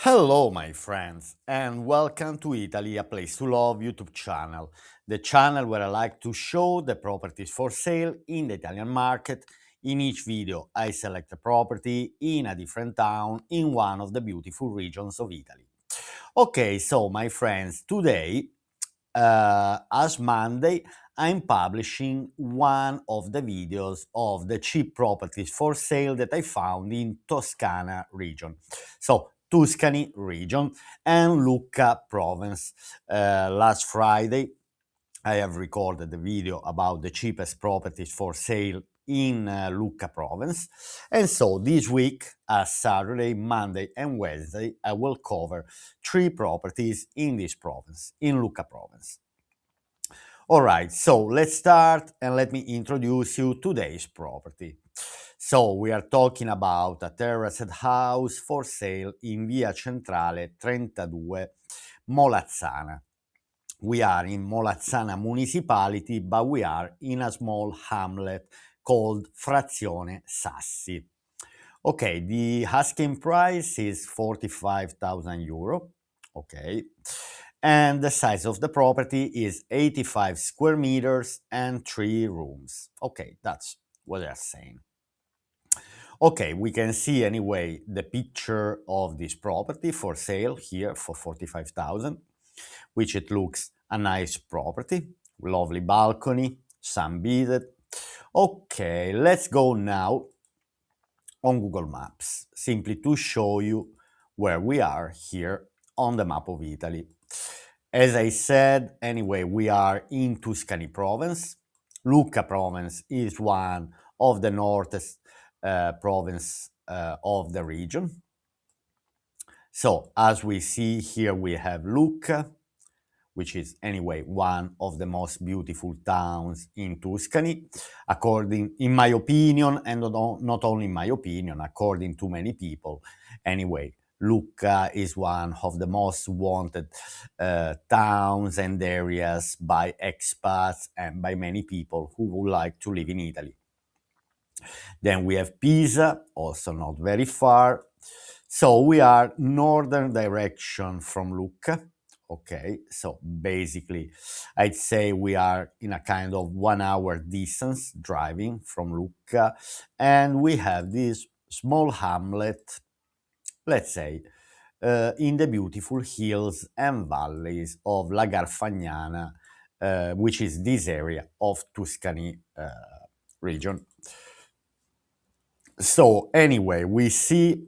Hello, my friends, and welcome to Italy, a place to love YouTube channel, the channel where I like to show the properties for sale in the Italian market. In each video, I select a property in a different town in one of the beautiful regions of Italy. Okay, so my friends, today, as Monday, I'm publishing one of the videos of the cheap properties for sale that I found in Toscana region. So Tuscany region and Lucca province. Last Friday, I have recorded the video about the cheapest properties for sale in Lucca province. And so this week, Saturday, Monday, and Wednesday, I will cover three properties in this province, in Lucca province. All right, so let's start and let me introduce you today's property. So we are talking about a terraced house for sale in Via Centrale 32, Molazzana. We are in Molazzana Municipality, but we are in a small hamlet called Frazione, Sassi. Okay, the asking price is 45,000 euro. Okay, and the size of the property is 85 square meters and 3 rooms. Okay, that's what they're saying. Okay, we can see anyway the picture of this property for sale here for 45,000, which it looks a nice property, lovely balcony, sun-beaded. Okay, let's go now on Google Maps, simply to show you where we are here on the map of Italy. As I said, anyway, we are in Tuscany province. Lucca province is one of the northest province of the region. So as we see here, we have Lucca, which is anyway one of the most beautiful towns in Tuscany, according, in my opinion, and not only in my opinion, according to many people. Anyway, Lucca is one of the most wanted towns and areas by expats and by many people who would like to live in Italy. Then we have Pisa, also not very far. So we are northern direction from Lucca. Okay, so basically, I'd say we are in a kind of 1 hour distance driving from Lucca, and we have this small hamlet, let's say, in the beautiful hills and valleys of La Garfagnana, which is this area of Tuscany region. So anyway, we see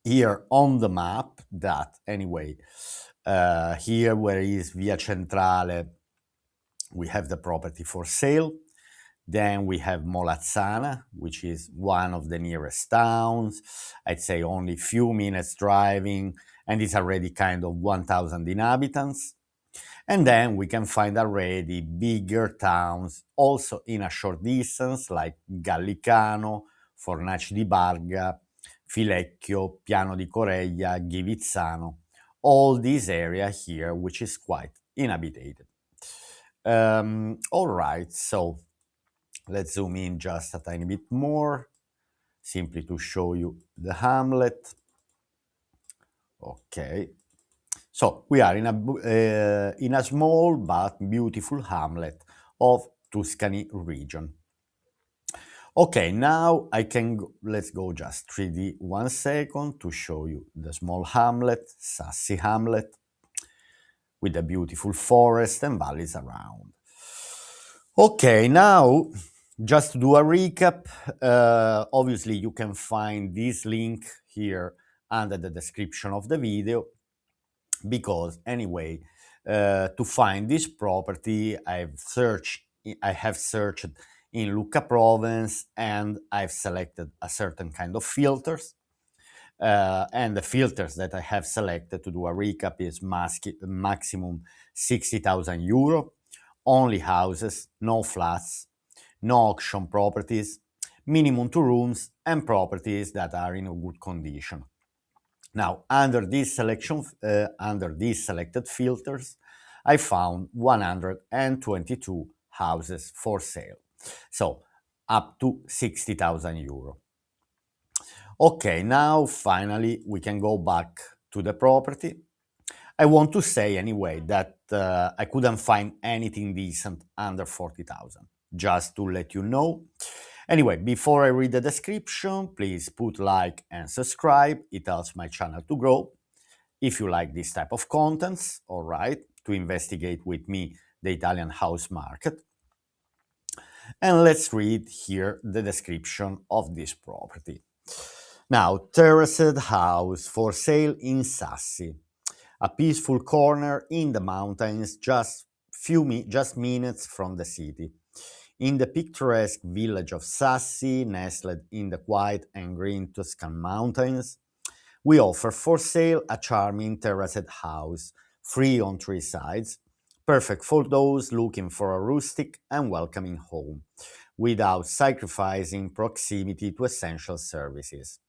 here on the map that anyway, here where is Via Centrale, we have the property for sale. Then we have Molazzana, which is one of the nearest towns. I'd say only few minutes driving, and it's already kind of 1,000 inhabitants. And then we can find already bigger towns also in a short distance, like Gallicano, Fornaci di Barga, Filecchio, Piano di Correggia, Ghivizzano, all this area here, which is quite inhabited. All right, so let's zoom in just a tiny bit more, simply to show you the hamlet. Okay, so we are in a small but beautiful hamlet of Tuscany region. Okay, now I can go, let's go just 3D 1 second to show you the small hamlet, Sassi hamlet, with the beautiful forest and valleys around. Okay, now just to do a recap, obviously you can find this link here under the description of the video, because anyway, to find this property, I have searched in Lucca province, and I've selected a certain kind of filters. And the filters that I have selected, to do a recap, is maximum 60,000 euro, only houses, no flats, no auction properties, minimum 2 rooms, and properties that are in a good condition. Now, under these selected filters, I found 122 houses for sale. So, up to 60,000 euro. Okay, now finally we can go back to the property. I want to say anyway that I couldn't find anything decent under 40,000, just to let you know. Anyway, before I read the description, please put like and subscribe. It helps my channel to grow. If you like this type of contents, all right, to investigate with me the Italian house market. And let's read here the description of this property. Now, terraced house for sale in Sassi, a peaceful corner in the mountains, just minutes from the city. In the picturesque village of Sassi, nestled in the quiet and green Tuscan mountains, we offer for sale a charming terraced house, free on three sides, perfect for those looking for a rustic and welcoming home, without sacrificing proximity to essential services,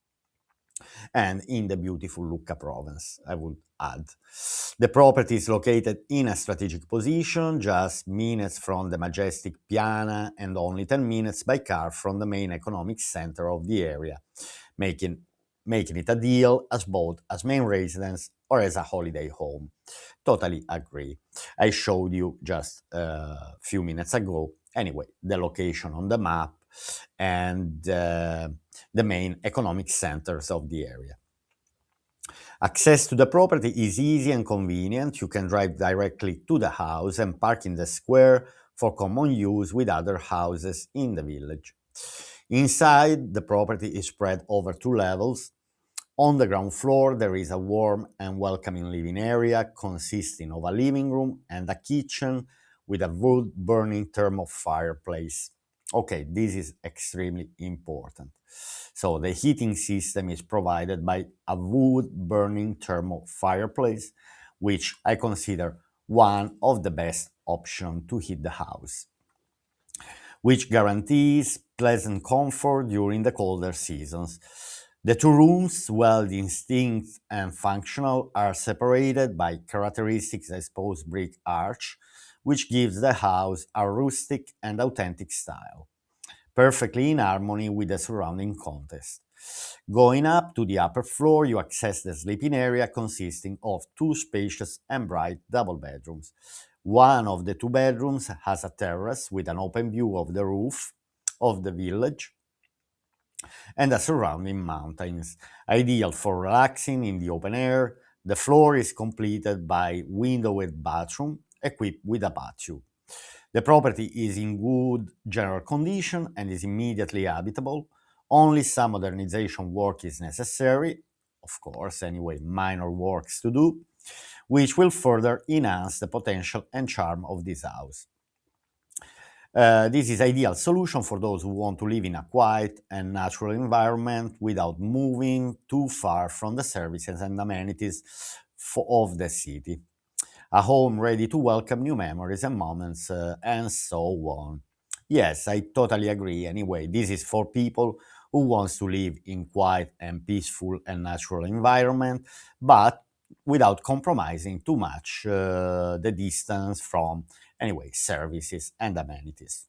and in the beautiful Lucca province, I would add. The property is located in a strategic position, just minutes from the majestic Piana and only 10 minutes by car from the main economic center of the area, making, making it ideal as both as main residence or as a holiday home. Totally agree. I showed you just a few minutes ago, anyway, the location on the map and the main economic centers of the area. Access to the property is easy and convenient. You can drive directly to the house and park in the square for common use with other houses in the village. Inside, the property is spread over two levels. On the ground floor, there is a warm and welcoming living area consisting of a living room and a kitchen with a wood-burning thermal fireplace. Okay, this is extremely important. So the heating system is provided by a wood-burning thermal fireplace, which I consider one of the best options to heat the house, which guarantees pleasant comfort during the colder seasons. The two rooms, well distinct and functional, are separated by characteristic exposed brick arch, which gives the house a rustic and authentic style, perfectly in harmony with the surrounding context. Going up to the upper floor, you access the sleeping area consisting of two spacious and bright double bedrooms. One of the two bedrooms has a terrace with an open view of the roof of the village and the surrounding mountains, ideal for relaxing in the open air. The floor is completed by windowed bathroom equipped with a patio. The property is in good general condition and is immediately habitable. Only some modernization work is necessary, of course, anyway, minor works to do, which will further enhance the potential and charm of this house. This is ideal solution for those who want to live in a quiet and natural environment without moving too far from the services and amenities of the city. A home ready to welcome new memories and moments, and so on. Yes, I totally agree. Anyway, this is for people who wants to live in quiet and peaceful and natural environment, but without compromising too much the distance from, anyway, services and amenities.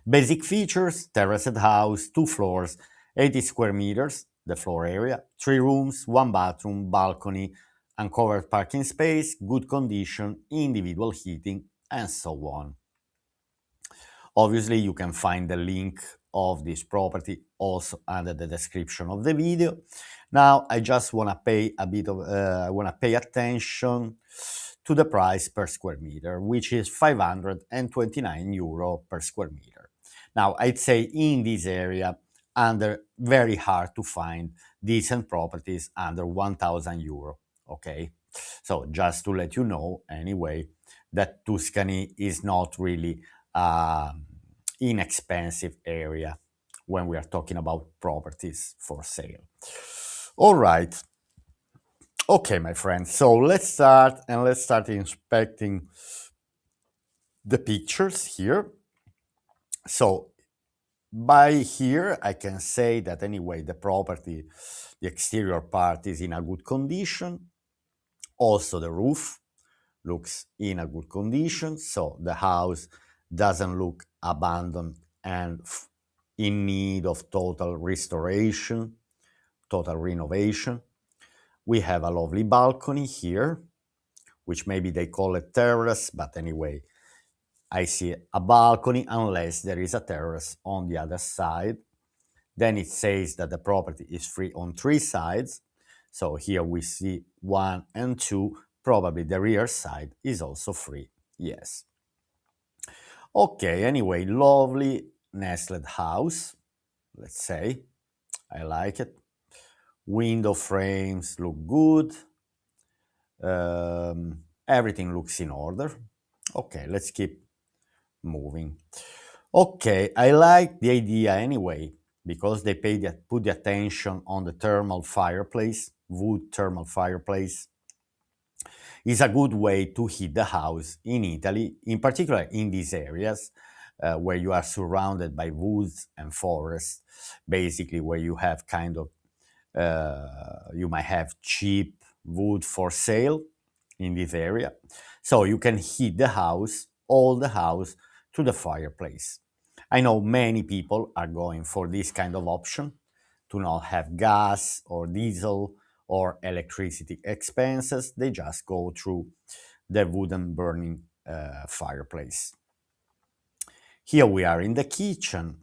Basic features: terraced house, two floors, 80 square meters, the floor area, three rooms, one bathroom, balcony, uncovered parking space, good condition, individual heating, and so on. Obviously, you can find the link of this property also under the description of the video. Now, I just want to pay a bit of, I want to pay attention to the price per square meter, which is 529 euro per square meter. Now, I'd say in this area, very hard to find decent properties under 1,000 euro. Okay, so just to let you know, anyway, that Tuscany is not really inexpensive area when we are talking about properties for sale. All right. Okay, my friends. So let's start inspecting the pictures here. So by here, I can say that anyway, the property, the exterior part is in a good condition. Also, the roof looks in a good condition. So the house doesn't look abandoned and in need of total restoration, total renovation. We have a lovely balcony here, which maybe they call it terrace, but anyway, I see a balcony unless there is a terrace on the other side. Then it says that the property is free on three sides. So here we see one and two. Probably the rear side is also free. Yes. Okay, anyway, lovely nestled house, let's say. I like it. Window frames look good. Everything looks in order. Okay, let's keep moving. Okay, I like the idea anyway because they put the attention on the thermal fireplace, wood thermal fireplace. Is a good way to heat the house in Italy, in particular in these areas where you are surrounded by woods and forests, basically where you have kind of you might have cheap wood for sale in this area. So you can heat the house, all the house, to the fireplace. I know many people are going for this kind of option to not have gas or diesel or electricity expenses. They just go through the wooden burning fireplace. Here we are in the kitchen.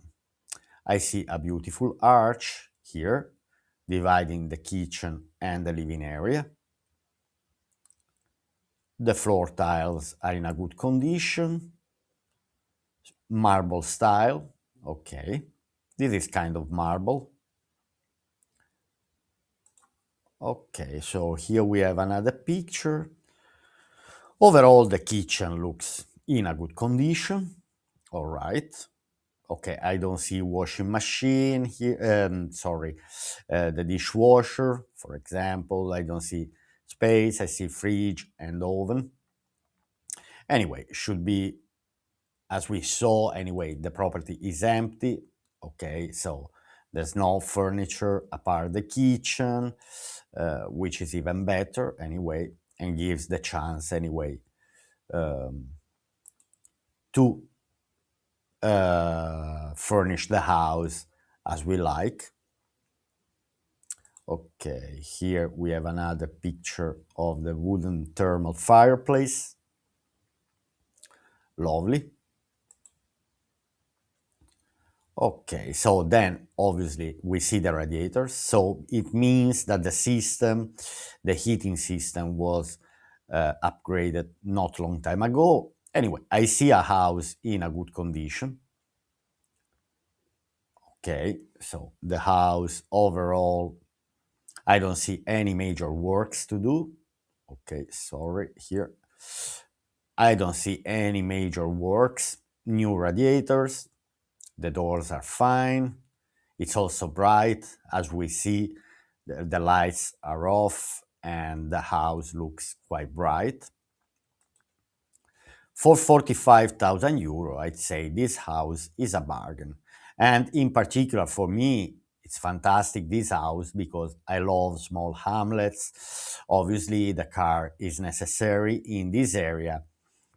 I see a beautiful arch here dividing the kitchen and the living area. The floor tiles are in a good condition. Marble style. Okay. This is kind of marble. Okay, so here we have another picture. Overall, the kitchen looks in a good condition. All right. Okay, I don't see washing machine here. Sorry, the dishwasher, for example. I don't see space. I see fridge and oven. Anyway, should be as we saw. Anyway, the property is empty. Okay, so there's no furniture apart the kitchen, which is even better anyway, and gives the chance anyway to furnish the house as we like. Okay, here we have another picture of the wooden thermal fireplace. Lovely. Okay, so then obviously we see the radiators. So it means that the heating system was upgraded not long time ago. Anyway, I see a house in a good condition. Okay, so the house overall, I don't see any major works to do. Okay, sorry, here. I don't see any major works. New radiators, the doors are fine. It's also bright. As we see, the lights are off and the house looks quite bright. For 45,000 euro, I'd say this house is a bargain. And in particular for me, it's fantastic this house because I love small hamlets. Obviously, the car is necessary in this area,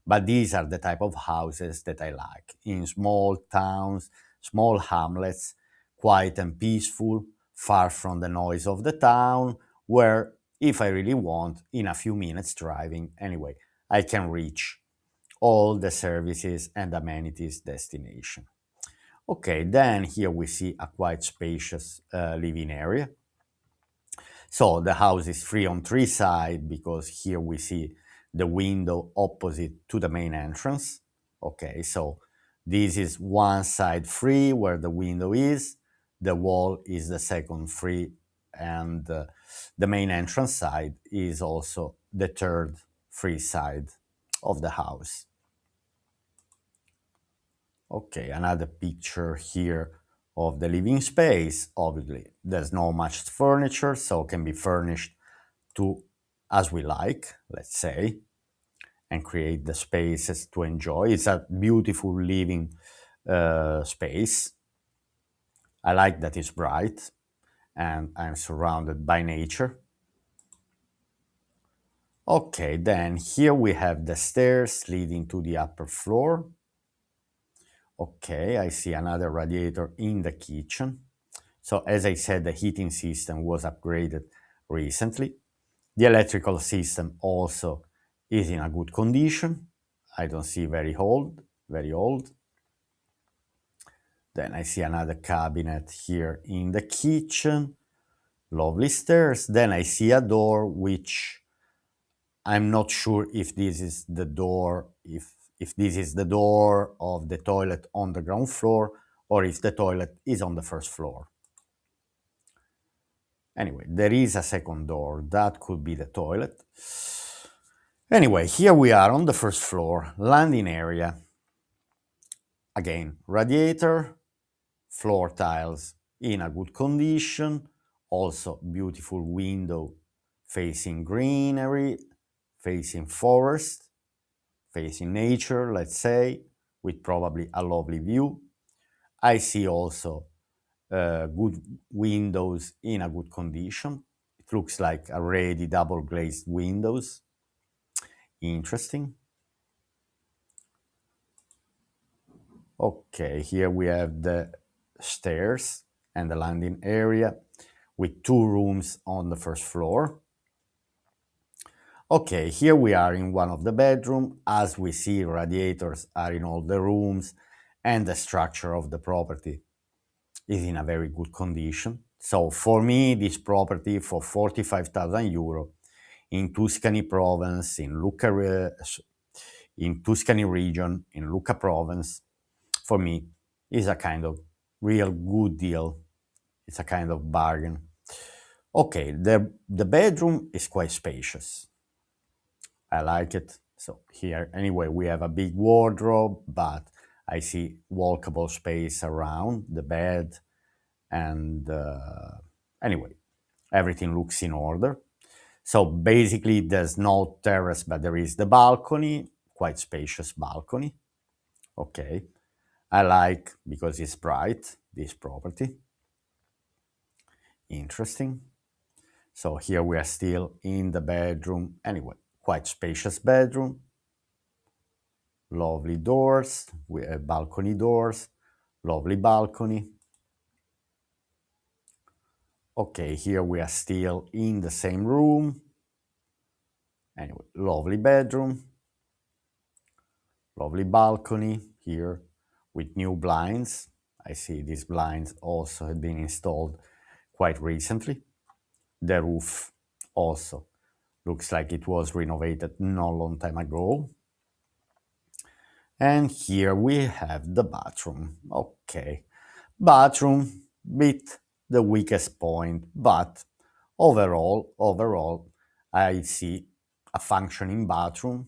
but these are the type of houses that I like in small towns, small hamlets, quiet and peaceful, far from the noise of the town, where if I really want, in a few minutes driving, anyway, I can reach all the services and amenities destination. Okay, then here we see a quite spacious living area. So the house is free on three sides because here we see the window opposite to the main entrance. Okay, so this is one side free where the window is, the wall is the second free, and the main entrance side is also the third free side of the house. Okay, another picture here of the living space. Obviously, there's no much furniture, so can be furnished to as we like, let's say, and create the spaces to enjoy. It's a beautiful living space. I like that it's bright and I'm surrounded by nature. Okay, then here we have the stairs leading to the upper floor. Okay, I see another radiator in the kitchen. So as I said, the heating system was upgraded recently. The electrical system also is in a good condition. I don't see very old, very old. Then I see another cabinet here in the kitchen. Lovely stairs. Then I see a door which I'm not sure if this is the door, if this is the door of the toilet on the ground floor or if the toilet is on the first floor. Anyway, there is a second door. That could be the toilet. Anyway, here we are on the first floor, landing area. Again, radiator, floor tiles in a good condition. Also, beautiful window facing greenery, facing forest, facing nature, let's say, with probably a lovely view. I see also good windows in a good condition. It looks like already double glazed windows. Interesting. Okay, here we have the stairs and the landing area with two rooms on the first floor. Okay, here we are in one of the bedrooms. As we see, radiators are in all the rooms and the structure of the property is in a very good condition. So for me, this property for 45,000 euro in Tuscany province, in Lucca, in Tuscany region, in Lucca province, for me is a kind of real good deal. It's a kind of bargain. Okay, the bedroom is quite spacious. I like it. So here, anyway, we have a big wardrobe, but I see walkable space around the bed. And anyway, everything looks in order. So basically, there's no terrace, but there is the balcony, quite spacious balcony. Okay. I like because it's bright, this property. Interesting. So here we are still in the bedroom. Anyway, quite spacious bedroom. Lovely doors, we have balcony doors, lovely balcony. Okay, here we are still in the same room. Anyway, lovely bedroom, lovely balcony here with new blinds. I see these blinds also have been installed quite recently. The roof also looks like it was renovated not a long time ago. And here we have the bathroom. Okay, bathroom, bit the weakest point, but overall, I see a functioning bathroom.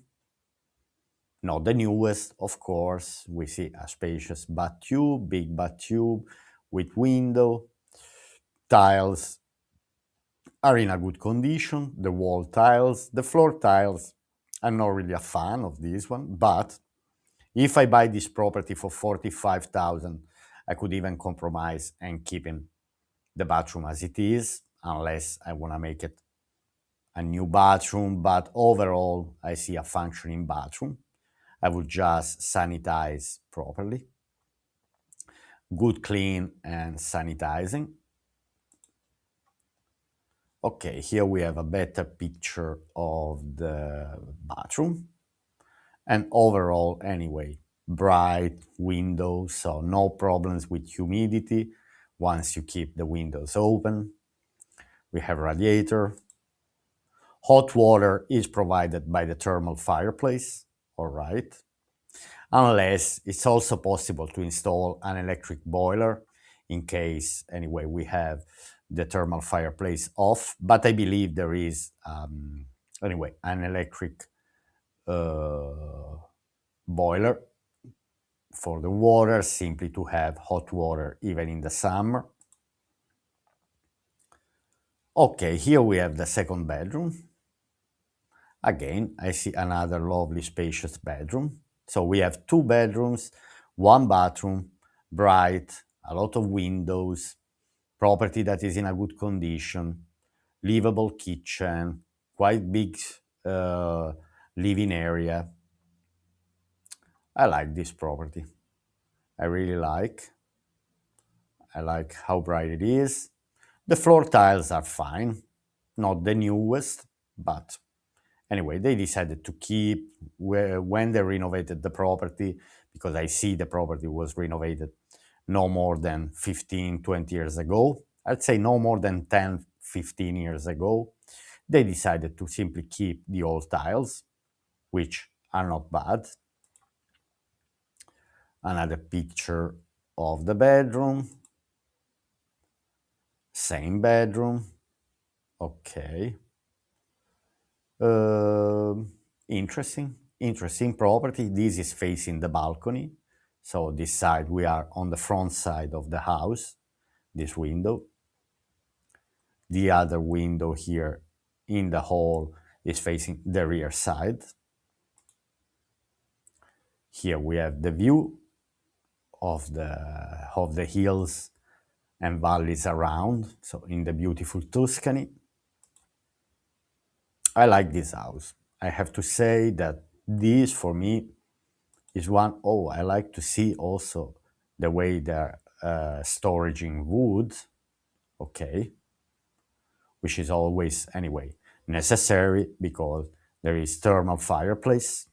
Not the newest, of course. We see a spacious bathtub, big bathtub with window. Tiles are in a good condition. The wall tiles, the floor tiles. I'm not really a fan of this one, but if I buy this property for 45,000, I could even compromise and keeping the bathroom as it is, unless I want to make it a new bathroom. But overall, I see a functioning bathroom. I would just sanitize properly. Good clean and sanitizing. Okay, here we have a better picture of the bathroom. And overall, anyway, bright windows, so no problems with humidity once you keep the windows open. We have radiator. Hot water is provided by the thermal fireplace, all right. Unless it's also possible to install an electric boiler in case, anyway, we have the thermal fireplace off. But I believe there is, anyway, an electric boiler for the water, simply to have hot water even in the summer. Okay, here we have the second bedroom. Again, I see another lovely spacious bedroom. So we have two bedrooms, one bathroom, bright, a lot of windows, property that is in a good condition, livable kitchen, quite big living area. I like this property. I really like. I like how bright it is. The floor tiles are fine, not the newest. But anyway, they decided to keep when they renovated the property, because I see the property was renovated no more than 15, 20 years ago. I'd say no more than 10, 15 years ago. They decided to simply keep the old tiles, which are not bad. Another picture of the bedroom. Same bedroom. Okay. Interesting property. This is facing the balcony. So this side, we are on the front side of the house, this window. The other window here in the hall is facing the rear side. Here we have the view of the hills and valleys around, so in the beautiful Tuscany. I like this house. I have to say that this, for me, is one. Oh, I like to see also the way they're storing wood. Okay, which is always, anyway, necessary because there is thermal fireplace.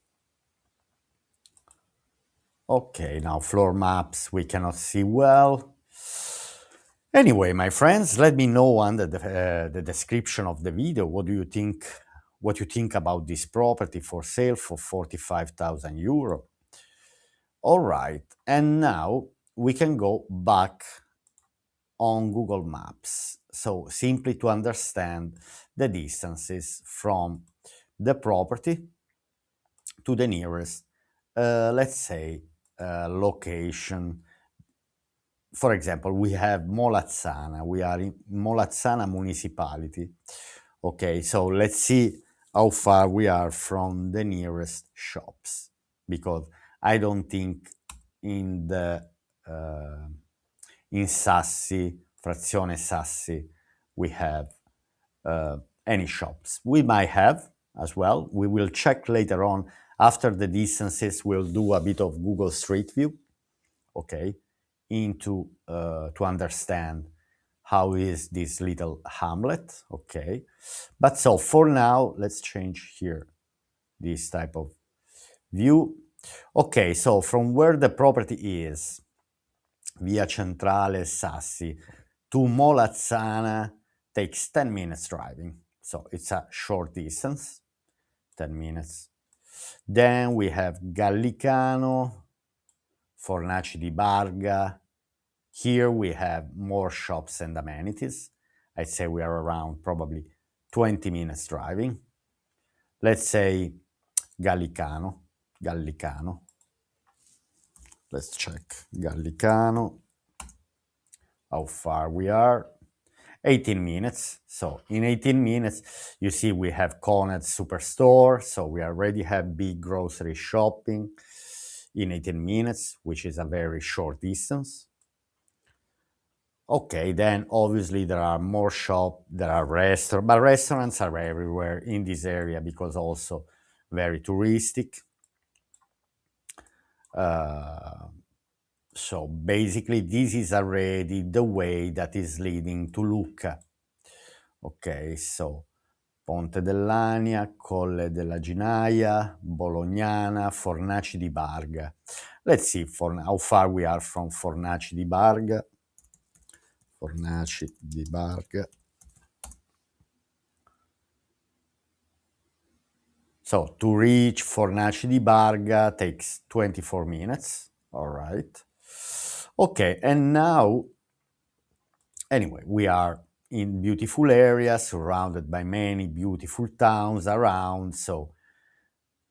Okay, now floor maps we cannot see well. Anyway, my friends, let me know under the description of the video what you think about this property for sale for 45,000 euro. All right, and now we can go back on Google Maps. So simply to understand the distances from the property to the nearest, let's say, location. For example, we have Molazzana. We are in Molazzana Municipality. Okay, so let's see how far we are from the nearest shops, because I don't think in the in Sassi, Frazione Sassi, we have any shops. We might have as well. We will check later on. After the distances, we'll do a bit of Google Street View, okay, into to understand how is this little hamlet, okay. But so for now, let's change here this type of view. Okay, so from where the property is, Via Centrale Sassi to Molazzana takes 10 minutes driving. So it's a short distance, 10 minutes. Then we have Gallicano, Fornaci di Barga. Here we have more shops and amenities. I'd say we are around probably 20 minutes driving. Let's say Gallicano. Let's check Gallicano, how far we are. 18 minutes. So in 18 minutes, you see we have Conad Superstore. So we already have big grocery shopping in 18 minutes, which is a very short distance. Okay, then obviously there are more shops, there are restaurants, but restaurants are everywhere in this area because also very touristic. So basically this is already the way that is leading to Lucca. Okay, so Ponte dell'Ania, Colle della Ginaia, Bolognana, Fornaci di Barga. Let's see how far we are from Fornaci di Barga. Fornaci di Barga. So to reach Fornaci di Barga takes 24 minutes. All right. Okay, and now, anyway, we are in beautiful areas surrounded by many beautiful towns around. So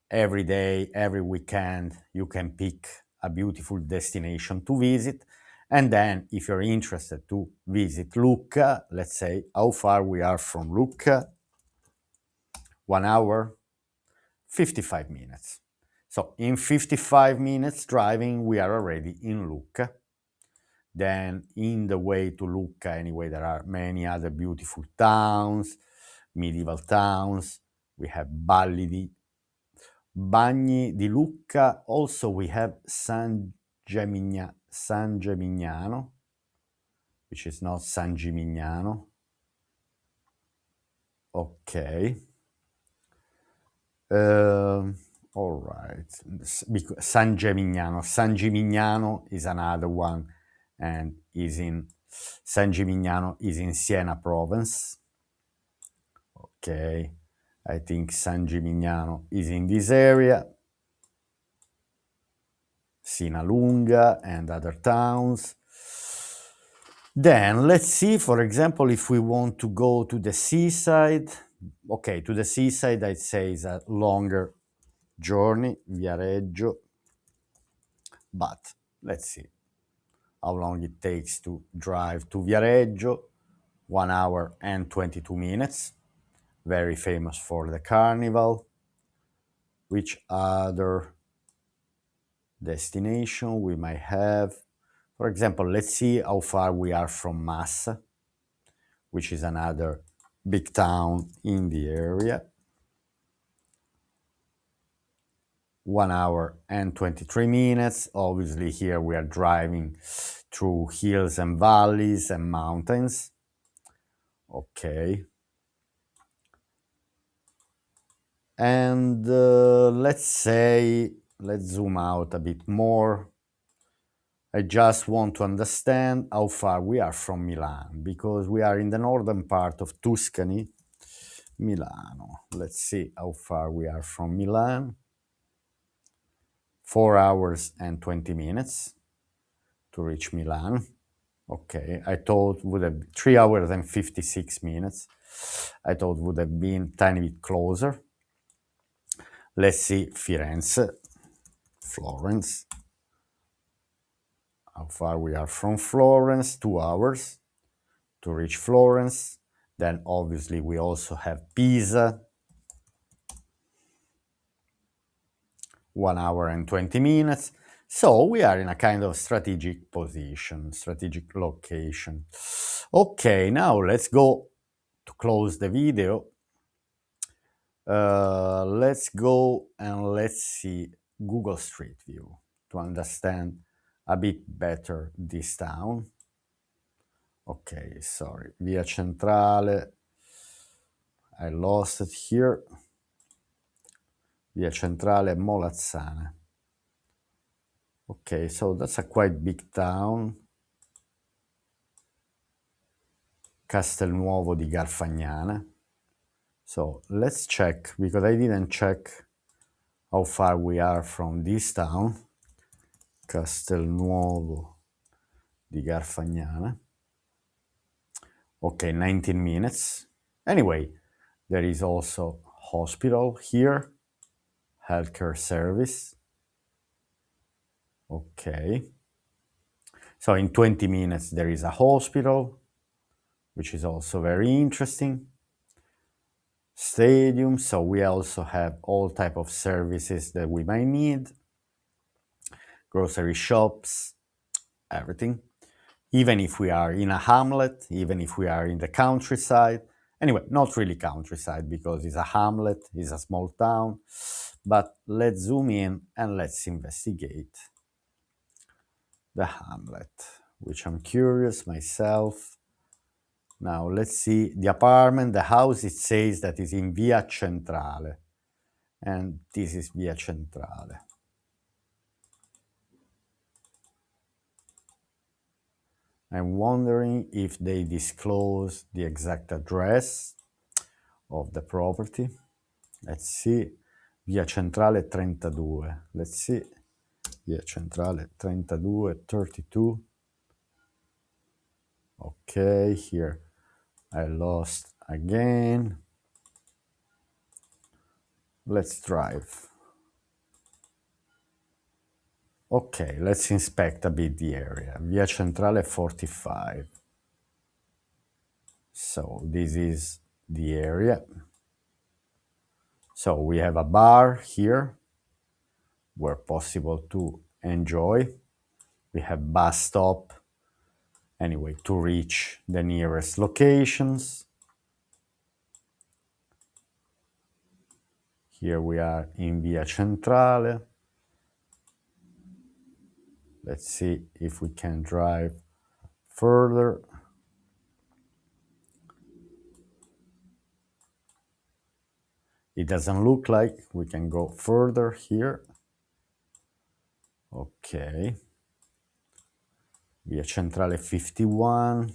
every day, every weekend, you can pick a beautiful destination to visit. And then if you're interested to visit Lucca, let's say how far we are from Lucca, 1 hour, 55 minutes. So in 55 minutes driving, we are already in Lucca. Then in the way to Lucca, anyway, there are many other beautiful towns, medieval towns. We have Bagni di Lucca. Also, we have San Gimignano, which is not San Gimignano. Okay. Um, all right. San Gimignano. San Gimignano is another one, and is in San Gimignano is in Siena province. Okay, I think San Gimignano is in this area. Sinalunga and other towns. Then let's see, for example, if we want to go to the seaside. Okay, to the seaside, I'd say is a longer journey, Viareggio. But let's see how long it takes to drive to Viareggio. 1 hour and 22 minutes. Very famous for the carnival. Which other destination we might have? For example, let's see how far we are from Massa, which is another big town in the area. 1 hour and 23 minutes. Obviously, here we are driving through hills and valleys and mountains. Okay. And let's zoom out a bit more. I just want to understand how far we are from Milan, because we are in the northern part of Tuscany, Milano. Let's see how far we are from Milan. 4 hours and 20 minutes to reach Milan. Okay, I thought would have 3 hours and 56 minutes. I thought would have been tiny bit closer. Let's see Firenze, Florence. How far we are from Florence? 2 hours to reach Florence. Then obviously we also have Pisa. 1 hour and 20 minutes. So we are in a kind of strategic position, strategic location. Okay, now let's go to close the video. Let's go and let's see Google Street View to understand a bit better this town. Okay, sorry, Via Centrale. I lost it here. Via Centrale, Molazzana. Okay, so that's a quite big town. Castelnuovo di Garfagnana. So let's check, because I didn't check how far we are from this town. Castelnuovo di Garfagnana. Okay, 19 minutes. Anyway, there is also hospital here, healthcare service. Okay. So in 20 minutes there is a hospital, which is also very interesting. Stadium, so we also have all type of services that we might need. Grocery shops, everything. Even if we are in a hamlet, even if we are in the countryside. Anyway, not really countryside, because it's a hamlet, it's a small town. But let's zoom in and let's investigate the hamlet, which I'm curious myself. Now let's see the apartment, the house. It says that is in Via Centrale, and this is Via Centrale. I'm wondering if they disclose the exact address of the property. Let's see. Via Centrale 32. Let's see. Via Centrale 32, 32. Okay, here I lost again. Let's drive. Okay, let's inspect a bit the area. Via Centrale 45. So this is the area. So we have a bar here where possible to enjoy. We have bus stop, anyway, to reach the nearest locations. Here we are in Via Centrale. Let's see if we can drive further. It doesn't look like we can go further here. Okay. Via Centrale 51.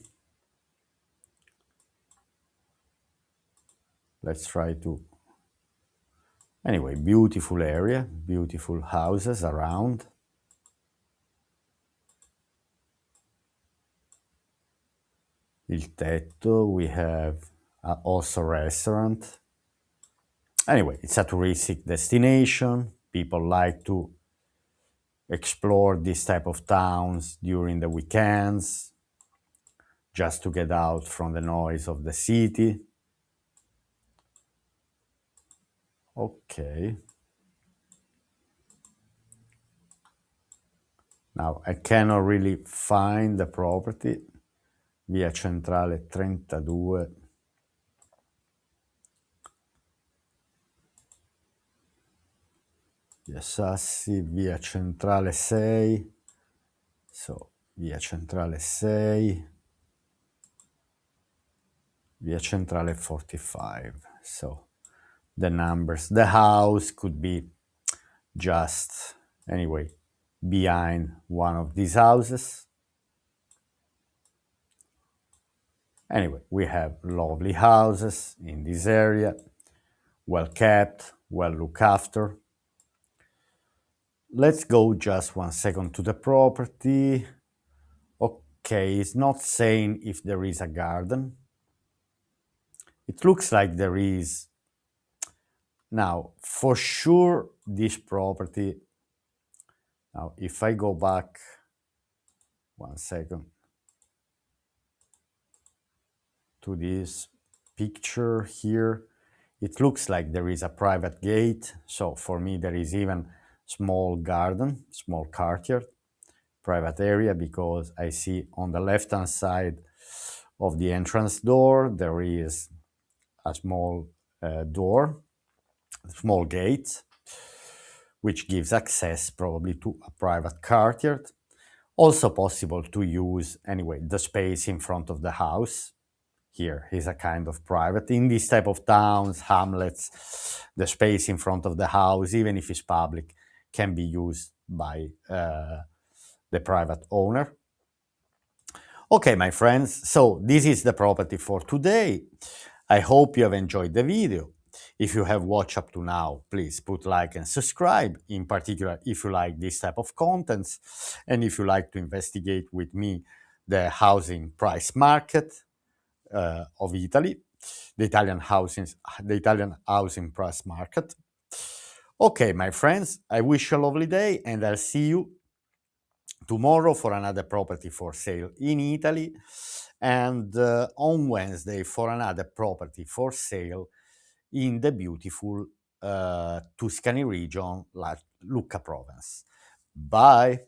Let's try to... Anyway, beautiful area, beautiful houses around. Il Tetto, we have also a restaurant. Anyway, it's a touristic destination. People like to explore this type of towns during the weekends, just to get out from the noise of the city. Okay. Now, I cannot really find the property. Via Centrale 32. Via Sassi, via Centrale 6. So, via Centrale 6. Via Centrale 45. So, the numbers. The house could be just, anyway, behind one of these houses. Anyway, we have lovely houses in this area, well kept, well looked after. Let's go just 1 second to the property. Okay, it's not saying if there is a garden. It looks like there is. Now, for sure, this property... Now, if I go back 1 second to this picture here, it looks like there is a private gate. So for me, there is even small garden, small courtyard, private area, because I see on the left-hand side of the entrance door, there is a small door, small gate, which gives access probably to a private courtyard. Also possible to use, anyway, the space in front of the house. Here is a kind of private. In this type of towns, hamlets, the space in front of the house, even if it's public, can be used by the private owner. Okay, my friends, so this is the property for today. I hope you have enjoyed the video. If you have watched up to now, please put like and subscribe, in particular if you like this type of contents and if you like to investigate with me the housing price market of Italy, the Italian housing price market. Okay, my friends, I wish you a lovely day and I'll see you tomorrow for another property for sale in Italy, and on Wednesday for another property for sale in the beautiful Tuscany region, like Lucca province. Bye.